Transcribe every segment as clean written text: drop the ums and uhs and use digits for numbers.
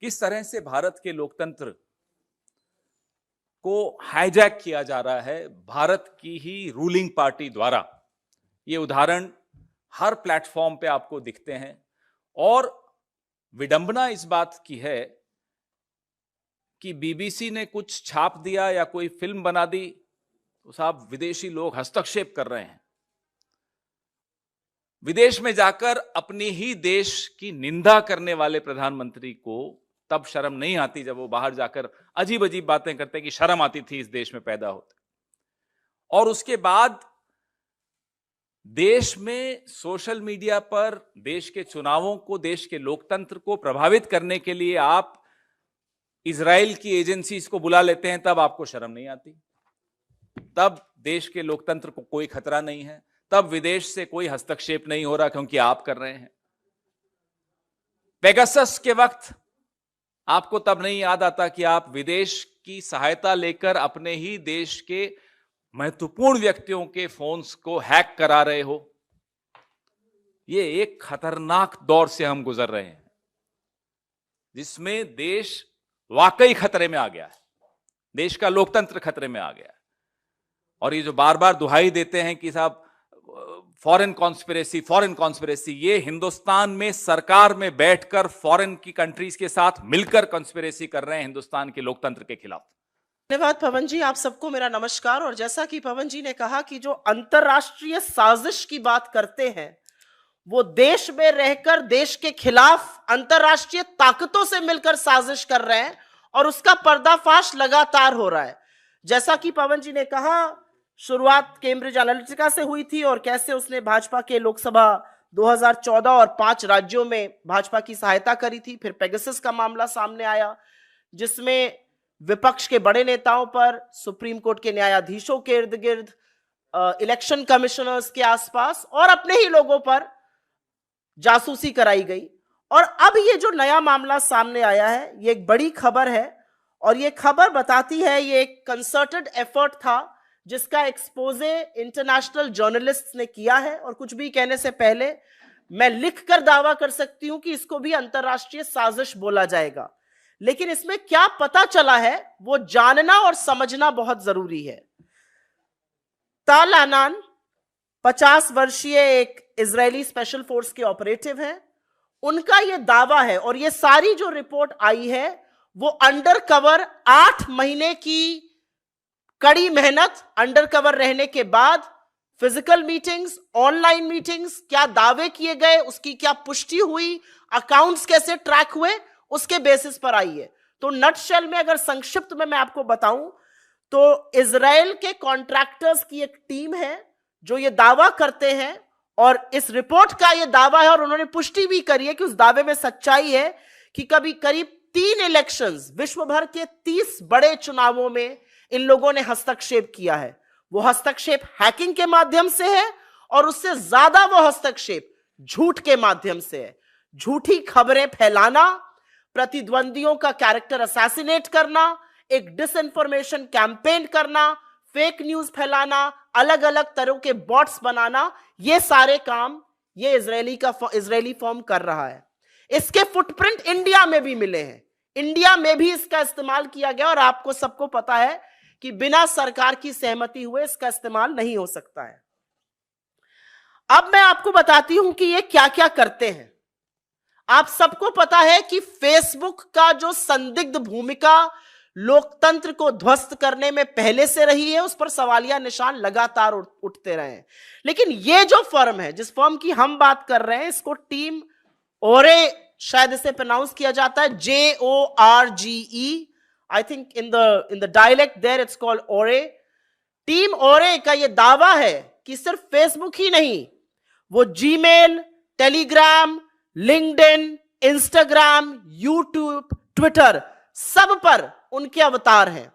किस तरह से भारत के लोकतंत्र को हाईजैक किया जा रहा है भारत की ही रूलिंग पार्टी द्वारा। ये उदाहरण हर प्लेटफॉर्म पे आपको दिखते हैं और विडंबना इस बात की है कि बीबीसी ने कुछ छाप दिया या कोई फिल्म बना दी तो साहब विदेशी लोग हस्तक्षेप कर रहे हैं। विदेश में जाकर अपनी ही देश की निंदा करने वाले प्रधानमंत्री को तब शर्म नहीं आती जब वो बाहर जाकर अजीब अजीब बातें करते कि शर्म आती थी इस देश में पैदा होते। और उसके बाद देश में सोशल मीडिया पर देश के चुनावों को, देश के लोकतंत्र को प्रभावित करने के लिए आप इजराइल की एजेंसीज को बुला लेते हैं, तब आपको शर्म नहीं आती। तब देश के लोकतंत्र को कोई खतरा नहीं है, तब विदेश से कोई हस्तक्षेप नहीं हो रहा क्योंकि आप कर रहे हैं। पेगासस के वक्त आपको तब नहीं याद आता कि आप विदेश की सहायता लेकर अपने ही देश के महत्वपूर्ण व्यक्तियों के फोन्स को हैक करा रहे हो। ये एक खतरनाक दौर से हम गुजर रहे हैं जिसमें देश वाकई खतरे में आ गया है, देश का लोकतंत्र खतरे में आ गया है। और ये जो बार बार दुहाई देते हैं कि साहब फॉरेन कॉन्स्पिरेसी, ये हिंदुस्तान में सरकार में बैठकर फॉरेन की कंट्रीज के साथ मिलकर कॉन्स्पिरेसी कर रहे हैं हिंदुस्तान के लोकतंत्र के खिलाफ। धन्यवाद पवन जी, आप सबको मेरा नमस्कार। और जैसा कि पवन जी ने कहा कि जो अंतरराष्ट्रीय साजिश की बात करते हैं वो देश में रहकर देश के खिलाफ अंतरराष्ट्रीय ताकतों से मिलकर साजिश कर रहे हैं और उसका पर्दाफाश लगातार हो रहा है। जैसा कि पवन जी ने कहा, शुरुआत कैम्ब्रिज एनालिटिका से हुई थी और कैसे उसने भाजपा के लोकसभा 2014 और 5 राज्यों में भाजपा की सहायता करी थी। फिर पेगासस का मामला सामने आया जिसमें विपक्ष के बड़े नेताओं पर, सुप्रीम कोर्ट के न्यायाधीशों के इर्द गिर्द, इलेक्शन कमिश्नर्स के आसपास और अपने ही लोगों पर जासूसी कराई गई। और अब ये जो नया मामला सामने आया है ये एक बड़ी खबर है और ये खबर बताती है ये एक कंसर्टेड एफर्ट था जिसका एक्सपोजे इंटरनेशनल जर्नलिस्ट्स ने किया है। और कुछ भी कहने से पहले मैं लिखकर दावा कर सकती हूं कि इसको भी अंतरराष्ट्रीय साजिश बोला जाएगा, लेकिन इसमें क्या पता चला है वो जानना और समझना बहुत जरूरी है। ताल अनान 50 वर्षीय एक इजरायली स्पेशल फोर्स के ऑपरेटिव हैं। उनका यह दावा है और ये सारी जो रिपोर्ट आई है वो अंडर कवर 8 महीने की कड़ी मेहनत, अंडर कवर रहने के बाद फिजिकल मीटिंग्स, ऑनलाइन मीटिंग्स, क्या दावे किए गए, उसकी क्या पुष्टि हुई, अकाउंट्स कैसे ट्रैक हुए, उसके बेसिस पर आई है। तो नटशेल में अगर संक्षिप्त में मैं आपको बताऊं तो इजराइल के कॉन्ट्रैक्टर्स की एक टीम है जो ये दावा करते हैं और इस रिपोर्ट का ये दावा है और उन्होंने पुष्टि भी करी है कि उस दावे में सच्चाई है कि कभी करीब 3 इलेक्शंस, विश्व भर के 30 बड़े चुनावों में इन लोगों ने हस्तक्षेप किया है। वो हस्तक्षेप हैकिंग के माध्यम से है और उससे ज्यादा वो हस्तक्षेप झूठ के माध्यम से है। झूठी खबरें फैलाना, प्रतिद्वंदियों का कैरेक्टर असैसिनेट करना, एक डिसइंफॉर्मेशन कैंपेन करना, फेक न्यूज फैलाना, अलग अलग तरह के बॉट्स बनाना, ये सारे काम ये इजरायली फॉर्म कर रहा है। इसके फुटप्रिंट इंडिया में भी मिले हैं, इंडिया में भी इसका इस्तेमाल किया गया और आपको सबको पता है कि बिना सरकार की सहमति हुए इसका इस्तेमाल नहीं हो सकता है। अब मैं आपको बताती हूं कि ये क्या क्या करते हैं। आप सबको पता है कि फेसबुक का जो संदिग्ध भूमिका लोकतंत्र को ध्वस्त करने में पहले से रही है, उस पर सवालिया निशान लगातार उठते रहे हैं। लेकिन ये जो फर्म है, जिस फर्म की हम बात कर रहे हैं, इसको टीम ओरे, शायद इसे प्रोनाउंस किया जाता है JORGE, I think in the dialect there it's called ore. Team ओरे का ये दावा है कि सिर्फ फेसबुक ही नहीं, वो Gmail, Telegram, LinkedIn, Instagram, YouTube, Twitter, सब पर उनके अवतार हैं।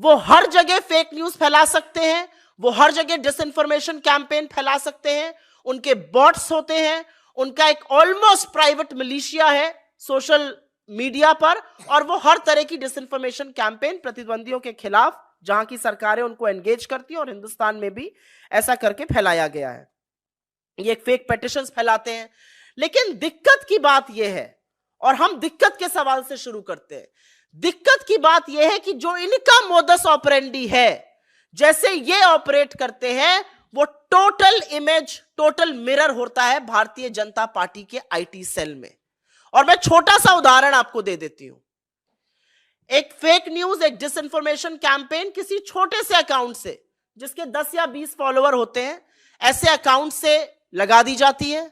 वो हर जगह फेक न्यूज फैला सकते हैं, वो हर जगह डिसइंफॉर्मेशन कैंपेन फैला सकते हैं, उनके बॉट्स होते हैं, उनका एक ऑलमोस्ट प्राइवेट मिलिशिया है सोशल मीडिया पर और वो हर तरह की डिसइंफॉर्मेशन कैंपेन प्रतिद्वंदियों के खिलाफ, जहां की सरकारें उनको एंगेज करती हैं और हिंदुस्तान में भी ऐसा करके फैलाया गया है। ये एक फेक पेटिशंस फैलाते हैं। लेकिन दिक्कत की बात यह है और हम दिक्कत के सवाल से शुरू करते हैं। दिक्कत की बात यह है कि जो इनका मोडस ऑपरेंडी है, जैसे ये ऑपरेट करते हैं, वो टोटल इमेज, टोटल मिरर होता है भारतीय जनता पार्टी के आईटी सेल में। और मैं छोटा सा उदाहरण आपको दे देती हूं। एक फेक न्यूज, एक डिसइंफॉर्मेशन कैंपेन किसी छोटे से अकाउंट से, जिसके 10 या 20 फॉलोअर होते हैं, ऐसे अकाउंट से लगा दी जाती है।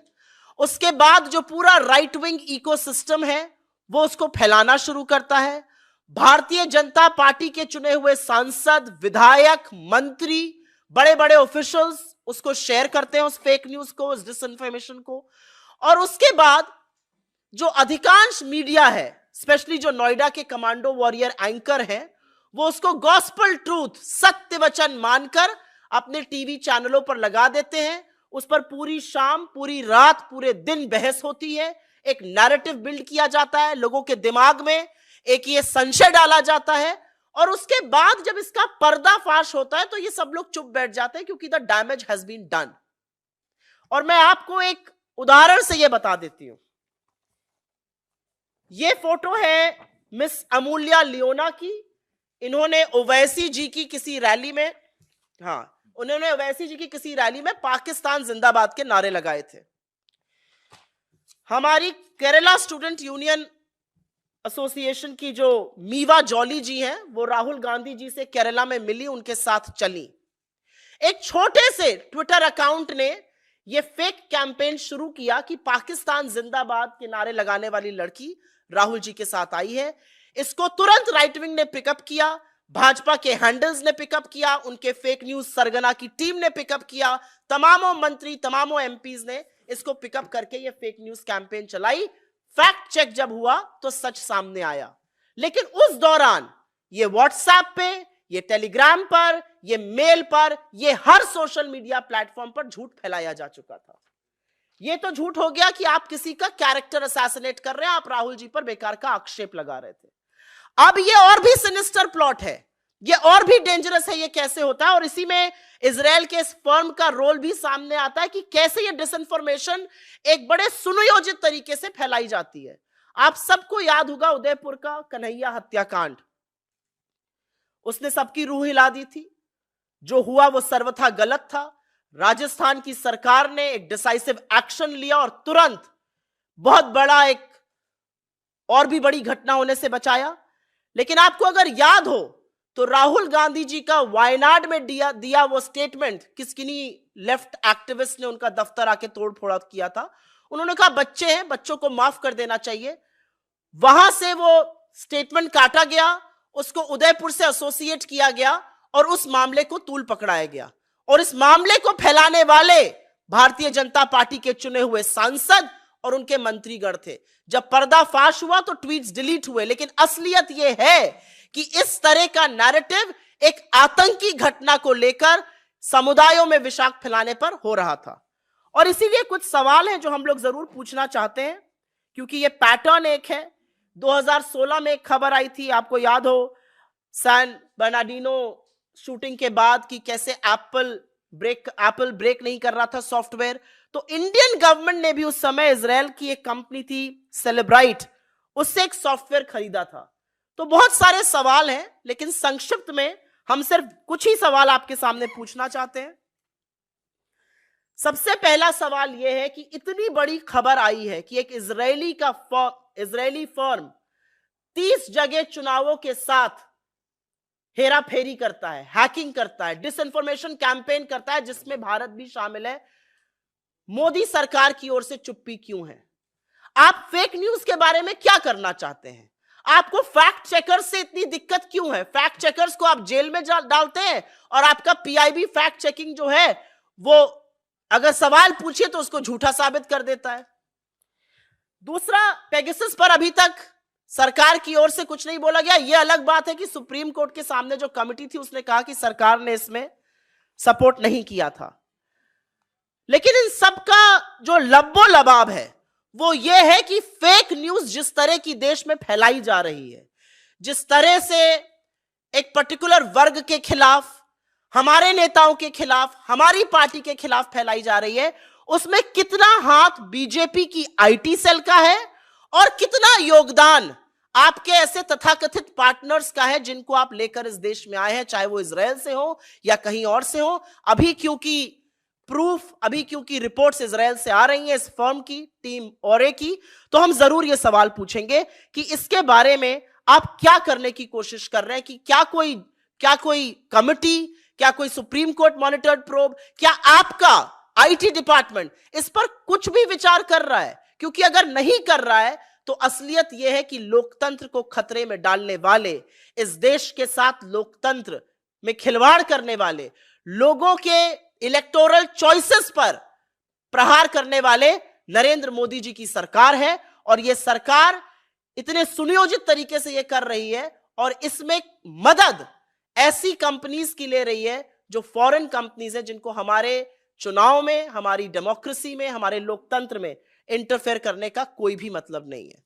उसके बाद जो पूरा राइट विंग इकोसिस्टम है वो उसको फैलाना शुरू करता है। भारतीय जनता पार्टी के चुने हुए सांसद, विधायक, मंत्री, बड़े बड़े ऑफिशियल्स उसको शेयर करते हैं, उस फेक न्यूज को, उस डिसइंफॉर्मेशन को। और उसके बाद जो अधिकांश मीडिया है, स्पेशली जो नोएडा के कमांडो वॉरियर एंकर हैं, वो उसको गॉस्पल ट्रूथ, सत्य वचन मानकर अपने टीवी चैनलों पर लगा देते हैं। उस पर पूरी शाम, पूरी रात, पूरे दिन बहस होती है, एक नैरेटिव बिल्ड किया जाता है, लोगों के दिमाग में एक ये संशय डाला जाता है। और उसके बाद जब इसका पर्दाफाश होता है तो ये सब लोग चुप बैठ जाते हैं, क्योंकि the damage has been done. और मैं आपको एक उदाहरण से ये बता देती हूं। ये फोटो है मिस अमूल्या लियोना की। इन्होंने ओवैसी जी की किसी रैली में, उन्होंने ओवैसी जी की किसी रैली में पाकिस्तान जिंदाबाद के नारे लगाए थे। हमारी केरला स्टूडेंट यूनियन एसोसिएशन की जो मीवा जॉली जी हैं, वो राहुल गांधी जी से केरला में मिली, उनके साथ चली। एक छोटे से ट्विटर अकाउंट ने ये फेक कैंपेन शुरू किया कि पाकिस्तान जिंदाबाद के नारे लगाने वाली लड़की राहुल जी के साथ आई है। इसको तुरंत राइट विंग ने पिकअप किया, भाजपा के हैंडल्स ने पिकअप किया, उनके फेक न्यूज सरगना की टीम ने पिकअप किया, तमामों मंत्री, तमामों एमपीज ने इसको पिकअप करके ये फेक न्यूज कैंपेन चलाई। फैक्ट चेक जब हुआ तो सच सामने आया। लेकिन उस दौरान ये व्हाट्सएप पे, ये टेलीग्राम पर, ये मेल पर, ये हर सोशल मीडिया प्लेटफॉर्म पर झूठ फैलाया जा चुका था। ये तो झूठ हो गया कि आप किसी का कैरेक्टर असैसिनेट कर रहे हैं, आप राहुल जी पर बेकार का आक्षेप लगा रहे थे। अब ये और भी सिनिस्टर प्लॉट है, ये और भी डेंजरस है। ये कैसे होता है? और इसी में इजराइल के इस फर्म का रोल भी सामने आता है कि कैसे ये डिसइंफॉर्मेशन एक बड़े सुनियोजित तरीके से फैलाई जाती है। आप सबको याद होगा उदयपुर का कन्हैया हत्याकांड, उसने सबकी रूह हिला दी थी। जो हुआ वो सर्वथा गलत था। राजस्थान की सरकार ने एक डिसाइसिव एक्शन लिया और तुरंत बहुत बड़ा एक और भी बड़ी घटना होने से बचाया। लेकिन आपको अगर याद हो तो राहुल गांधी जी का वायनाड में दिया वो स्टेटमेंट, किन्हीं लेफ्ट एक्टिविस्ट ने उनका दफ्तर आके तोड़ फोड़ किया था। उन्होंने कहा बच्चे हैं, बच्चों को माफ कर देना चाहिए। वहां से वो स्टेटमेंट काटा गया, उसको उदयपुर से एसोसिएट किया गया और उस मामले को तूल पकड़ाया गया। और इस मामले को फैलाने वाले भारतीय जनता पार्टी के चुने हुए सांसद और उनके मंत्रीगण थे। जब पर्दाफाश हुआ तो ट्वीट्स डिलीट हुए। लेकिन असलियत यह है कि इस तरह का नैरेटिव एक आतंकी घटना को लेकर समुदायों में विषाक्त फैलाने पर हो रहा था। और इसीलिए कुछ सवाल हैं जो हम लोग जरूर पूछना चाहते हैं, क्योंकि ये पैटर्न एक है। 2016 में एक खबर आई थी, आपको याद हो, सैन बर्नार्डिनो शूटिंग के बाद कि कैसे एप्पल ब्रेक नहीं कर रहा था सॉफ्टवेयर। तो इंडियन गवर्नमेंट ने भी उस समय इजराइल की एक कंपनी थी सेलेब्राइट, उससे एक सॉफ्टवेयर खरीदा था। तो बहुत सारे सवाल हैं, लेकिन संक्षिप्त में हम सिर्फ कुछ ही सवाल आपके सामने पूछना चाहते हैं। सबसे पहला सवाल यह है कि इतनी बड़ी खबर आई है कि एक इजरायली फर्म 30 जगह चुनावों के साथ हेरा फेरी करता है, हैकिंग करता है, डिसइंफॉर्मेशन कैंपेन करता है, जिसमें भारत भी शामिल है। मोदी सरकार की ओर से चुप्पी क्यों है? आप फेक न्यूज के बारे में क्या करना चाहते हैं? आपको फैक्ट चेकर्स से इतनी दिक्कत क्यों है? फैक्ट चेकर्स को आप जेल में डालते हैं और आपका पीआईबी फैक्ट चेकिंग जो है वो अगर सवाल पूछिए तो उसको झूठा साबित कर देता है। दूसरा, पेगासस पर अभी तक सरकार की ओर से कुछ नहीं बोला गया। यह अलग बात है कि सुप्रीम कोर्ट के सामने जो कमिटी थी उसने कहा कि सरकार ने इसमें सपोर्ट नहीं किया था। लेकिन इन सब का जो लब्बो लबाब है वो ये है कि फेक न्यूज जिस तरह की देश में फैलाई जा रही है, जिस तरह से एक पर्टिकुलर वर्ग के खिलाफ, हमारे नेताओं के खिलाफ, हमारी पार्टी के खिलाफ फैलाई जा रही है, उसमें कितना हाथ बीजेपी की आईटी सेल का है और कितना योगदान आपके ऐसे तथाकथित पार्टनर्स का है जिनको आप लेकर इस देश में आए हैं, चाहे वो इजराइल से हो या कहीं और से हो। अभी क्योंकि रिपोर्ट्स इजराइल से आ रही हैं, इस फर्म की टीम ओरे की, तो हम जरूर ये सवाल पूछेंगे कि इसके बारे में आप क्या करने की कोशिश कर रहे हैं, कि क्या कोई कमिटी, क्या कोई सुप्रीम कोर्ट मॉनिटर्ड प्रोब, क्या आपका आईटी डिपार्टमेंट इस पर कुछ भी विचार कर रहा है? क्योंकि अगर नहीं कर रहा है तो असलियत यह है कि लोकतंत्र को खतरे में डालने वाले, इस देश के साथ लोकतंत्र में खिलवाड़ करने वाले, लोगों के इलेक्टोरल चॉइसेस पर प्रहार करने वाले नरेंद्र मोदी जी की सरकार है। और यह सरकार इतने सुनियोजित तरीके से यह कर रही है और इसमें मदद ऐसी कंपनीज की ले रही है जो फॉरेन कंपनीज है, जिनको हमारे चुनाव में, हमारी डेमोक्रेसी में, हमारे लोकतंत्र में इंटरफेयर करने का कोई भी मतलब नहीं है।